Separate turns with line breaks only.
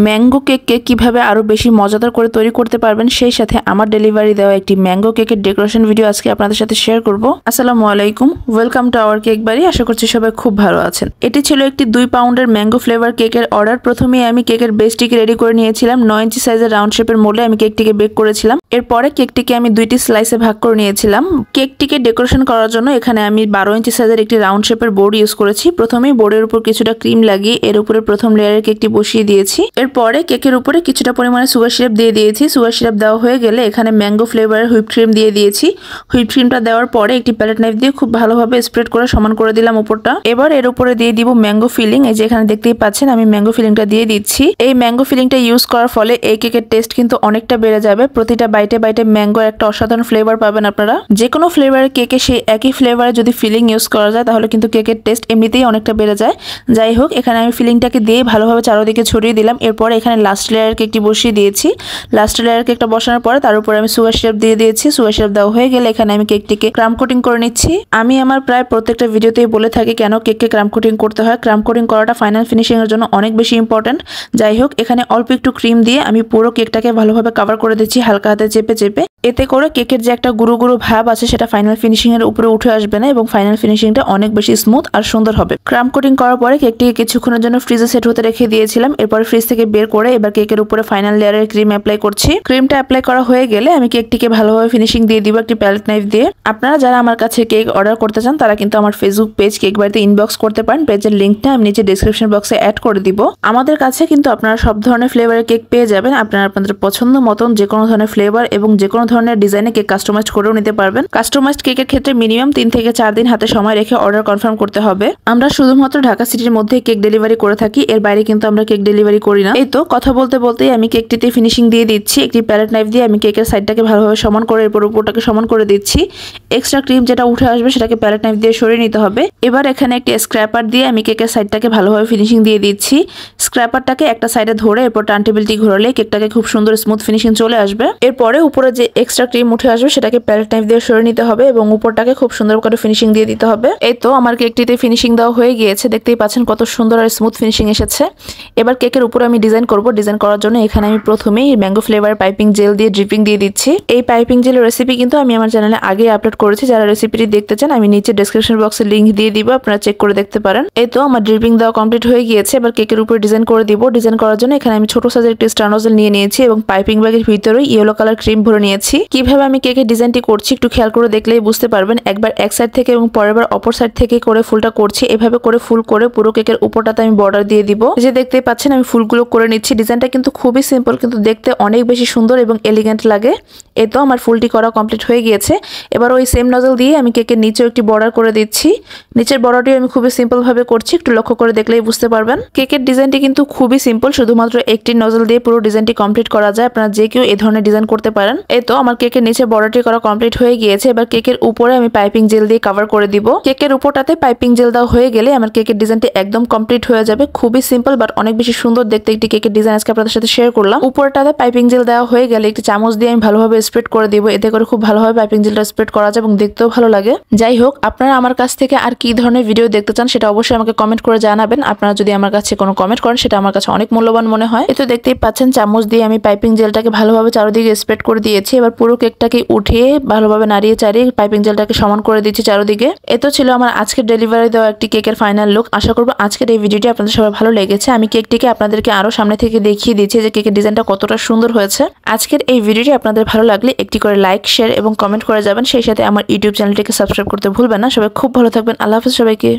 Mango কেককে কিভাবে আরো বেশি মজাদার করে তৈরি করতে পারবেন সেই সাথে আমার ডেলিভারি দেওয়া একটি ম্যাঙ্গো কেকের ডেকোরেশন ভিডিও আজকে আপনাদের সাথে শেয়ার করব। আসসালামু আলাইকুম, ওয়েলকাম টু আওয়ার কেক বাড়ি। আশা করছি সবাই খুব ভালো আছেন। এটি ছিল একটি 2 পাউন্ডের ম্যাঙ্গো ফ্লেভার কেকের অর্ডার। প্রথমেই আমি কেকের বেসটিকে রেডি করে নিয়েছিলাম। 9 ইঞ্চি সাইজের রাউন্ড শেপের মোল্ডে আমি কেকটিকে বেক করেছিলাম। এরপরে কেকটিকে আমি 2টি স্লাইসে ভাগ করে নিয়েছিলাম। কেকটিকে ডেকোরেশন করার জন্য এখানে আমি 12 ইঞ্চি সাইজের একটি রাউন্ড শেপের বোর্ড ইউজ করেছি। প্রথমেই বোর্ডের উপর কিছুটা ক্রিম লাগিয়ে এর উপরে প্রথম লেয়ারের কেকটি বসিয়ে দিয়েছি। এরপরে কেকের উপরে কিছুটা পরিমাণে সুগার সিরাপ দিয়ে দিয়েছি। সুগার সিরাপ দেওয়া হয়ে গেলে এখানে ম্যাঙ্গো ফ্লেভারের হুইপ ক্রিম দিয়ে দিয়েছি। হুইপ ক্রিমটা দেওয়ার পরে একটি প্যালেট নাইফ দিয়ে খুব ভালোভাবে স্প্রেড করে সমান করে দিলাম উপরটা। এবার এর উপরে দিয়ে দিব ম্যাঙ্গো ফিলিং। এই যে এখানে দেখতেই পাচ্ছেন আমি ম্যাঙ্গো ফিলিংটা দিয়ে দিচ্ছি। এই ম্যাঙ্গো ফিলিংটা ইউজ করার ফলে এই কেকের টেস্ট কিন্তু অনেকটা বেড়ে যাবে। প্রতিটা বাইটে বাইটে ম্যাঙ্গোর একটা অসাধারণ ফ্লেভার পাবেন আপনারা। যে কোনো ফ্লেভারের কেকে সেই একই ফ্লেভারে যদি ফিলিং ইউজ করা যায় তাহলে কিন্তু কেকের টেস্ট এমনিতেই অনেকটা বেড়ে যায়। যাই হোক, এখানে আমি ফিলিংটাকে দিয়ে ভালোভাবে চারদিকে ছড়িয়ে দিলাম। এরপর এখানে লাস্ট লেয়ারের কেকটি বসিয়ে দিয়েছি। লাস্ট লেয়ারের কেকটা বসানোর পরে তার উপরে আমি সুগার সিরাপ দিয়ে দিয়েছি। সুগার সিরাপ দেওয়া হয়ে গেলে এখানে আমি কেকটিকে ক্রাম কোটিং করে নিচ্ছি। আমি আমার প্রায় প্রত্যেকটা ভিডিওতেই বলে থাকি কেন কেককে ক্রাম কোটিং করতে হয়। ক্রাম কোটিং করাটা ফাইনাল ফিনিশিং এর জন্য অনেক বেশি ইম্পর্টেন্ট। যাই হোক, এখানে অল্প একটু ক্রিম দিয়ে আমি পুরো কেকটাকে ভালোভাবে কভার করে দিচ্ছি হালকা হাতে চেপে চেপে। এতে করে কেকের যে একটা গুরু গুরু ভাব আছে সেটা ফাইনাল ফিনিশিং এর উপরে উঠে আসবে না এবং ফাইনাল ফিনিশিংটা অনেক বেশি স্মুথ আর সুন্দর হবে। ক্রাম কোটিং করার পরে কেকটিকে কিছুক্ষণের জন্য ফ্রিজে সেট হতে রেখে দিয়েছিলাম। এরপর ফ্রিজ থেকে বের করে এবার কেকের উপরে ফাইনাল লেয়ারের ক্রিম অ্যাপ্লাই করছি। ক্রিমটা অ্যাপ্লাই করা হয়ে গেলে আমি কেকটিকে ভালোভাবে ফিনিশিং দিয়ে দিব একটি প্যালেট নাইফ দিয়ে। আপনারা যারা আমার কাছে কেক অর্ডার করতে চান তারা কিন্তু আমার ফেসবুক পেজ কেক বাড়িতে ইনবক্স করতে পারেন। পেজের লিঙ্কটা আমি নিচে ডেসক্রিপশন বক্সে অ্যাড করে দিব। আমাদের কাছে কিন্তু আপনারা সব ধরনের ফ্লেভারের কেক পেয়ে যাবেন। আপনারা আপনাদের পছন্দ মতন যে কোনো ধরনের ফ্লেভার এবং যে কোনো ধরনের ডিজাইনে কেক কাস্টমাইজড করেও নিতে পারবেন। কাস্টমাইজড কেকের ক্ষেত্রে মিনিমাম 3 থেকে 4 দিন হাতে সময় রেখে অর্ডার কনফার্ম করতে হবে। আমরা শুধুমাত্র ঢাকা সিটির মধ্যে কেক ডেলিভারি করে থাকি, এর বাইরে কিন্তু আমরা কেক ডেলিভারি করি না। এই তো কথা বলতে বলতেই আমি কেকটিতে ফিনিশিং দিয়ে দিচ্ছি। একটি প্যালেট নাইফ দিয়ে আমি কেকের সাইডটাকে ভালোভাবে সমান করে এরপর উপরটাকে সমান করে দিচ্ছি। এক্সট্রা ক্রিম যেটা উঠে আসবে সেটাকে প্যালেট নাইফ দিয়ে সরিয়ে নিতে হবে। এবার এখানে একটি স্ক্র্যাপার দিয়ে আমি কেকের সাইডটাকে ভালোভাবে ফিনিশিং দিয়ে দিচ্ছি। স্ক্র্যাপারটাকে একটা সাইডে ধরে এরপর টার্ন টেবিলটি ঘোরালে কেকটাকে খুব সুন্দর স্মুথ ফিনিশিং চলে আসবে। এরপরে উপরে যে এক্সট্রা ক্রিম উঠে আসবে সেটাকে প্যালেট নাইফ দিয়ে সরিয়ে নিতে হবে এবং উপরটাকে খুব সুন্দর করে ফিনিশিং দিয়ে দিতে হবে। এই তো আমার কেকটিতে ফিনিশিং দেওয়া হয়ে গিয়েছে। দেখতেই পাচ্ছেন কত সুন্দর আর স্মুথ ফিনিশিং এসেছে। এবার কেকের উপরে আমি ডিজাইন করব। ডিজাইন করার জন্য এখানে আমি প্রথমেই ম্যাঙ্গো ফ্লেভার পাইপিং জেল দিয়ে ড্রিপিং দিয়ে দিচ্ছি। এই পাইপিং জেলের রেসিপি কিন্তু আমি আমার চ্যানেলে আগে আপলোড করেছি। যারা রেসিপিটি দেখতে চান আমি নিচে ডেসক্রিপশন বক্সে লিংক দিয়ে দিব, আপনারা চেক করে দেখতে পারেন। এই তো আমার ড্রিপিং দেওয়া কমপ্লিট হয়ে গিয়েছে। এবার কেকের উপরে ডিজাইন করে দিব। ডিজাইন করার জন্য এখানে আমি ছোট সাইজের একটি স্টার নজল নিয়ে নিয়েছি এবং পাইপিং ব্যাগের ভিতরে ইয়েলো কালার ক্রিম ভরে নিয়েছি। কিভাবে আমি কেকের ডিজাইনটি করছি একটু খেয়াল করে দেখলেই বুঝতে পারবেন। একবার এক সাইড থেকে এবং পরের বার অপর সাইড থেকে করে ফুলটা করছি। এভাবে করে ফুল করে পুরো কেকের উপরটাতে আমি বর্ডার দিয়ে দিব। যে দেখতেই পাচ্ছেন আমি ফুলগুলো করে নিচ্ছি। ডিজাইনটা কিন্তু খুবই সিম্পল কিন্তু দেখতে অনেক বেশি সুন্দর এবং এলিগেন্ট লাগে। এই তো আমার ফুলটি করা কমপ্লিট হয়ে গিয়েছে। এবার ওই সেম নজল দিয়ে আমি কেকের নিচেও একটি বর্ডার করে দিচ্ছি। নিচের বর্ডারটি আমি খুবই সিম্পল ভাবে করছি, একটু লক্ষ্য করে দেখলেই বুঝতে পারবেন। কেকের ডিজাইনটি কিন্তু খুবই সিম্পল, শুধুমাত্র একটি নজল দিয়ে পুরো ডিজাইনটি কমপ্লিট করা যায়। আপনারা যে কেউ এই ধরনের ডিজাইন করতে পারেন। এই তো আমার কেকের নিচে বর্ডারটি করা কমপ্লিট হয়ে গিয়েছে। এবার কেকের উপরে আমি পাইপিং জেল দিয়ে কভার করে দিব। কেকের উপরটাতে পাইপিং জেল দেওয়া হয়ে গেলে আমার কেকের ডিজাইনটি একদম কমপ্লিট হয়ে যাবে। খুবই সিম্পল বাট অনেক বেশি সুন্দর দেখতে একটি কেকের ডিজাইন আজকে আপনাদের সাথে শেয়ার করলাম। উপরটাতে পাইপিং জেল দেওয়া হয়ে গেলে একটি চামচ দিয়ে আমি ভালোভাবে স্প্রেড করে দিব। এতে করে খুব ভালোভাবে পাইপিং জেলটা স্প্রেড করা যায় এবং দেখতেও ভালো লাগে। যাই হোক, আপনারা আমার কাছ থেকে আর কি ধরনের ভিডিও দেখতে চান সেটা অবশ্যই আমাকে কমেন্ট করে জানাবেন। আপনারা যদি আমার কাছে কোনো কমেন্ট করেন সেটা আমার কাছে অনেক মূল্যবান মনে হয়। এতো দেখতেই পাচ্ছেন চামচ দিয়ে আমি পাইপিং জেলটাকে ভালোভাবে চারদিকে স্প্রেড করে দিয়েছি। এবার পুরো কেকটাকে উঠিয়ে ভালোভাবে নাড়িয়ে চাড়িয়ে পাইপিং জেলটাকে সমান করে দিচ্ছি চারদিকে। এতো ছিল আমার আজকের ডেলিভারি দেওয়া একটি কেকের ফাইনাল লুক। আশা করবো আজকের এই ভিডিওটি আপনাদের সবাই ভালো লেগেছে। আমি কেকটিকে আপনাদেরকে আরো সামনে থেকে দেখিয়ে দিচ্ছি যে কেকের ডিজাইনটা কতটা সুন্দর হয়েছে। আজকের এই ভিডিওটি আপনাদের ভালো লাগলে একটি করে লাইক, শেয়ার এবং কমেন্ট করে যাবেন। সেই সাথে আমার ইউটিউব চ্যানেলটিকে সাবস্ক্রাইব করতে ভুলবেন না। সবাই খুব ভালো থাকবেন। আল্লাহ হাফেজ সবাইকে।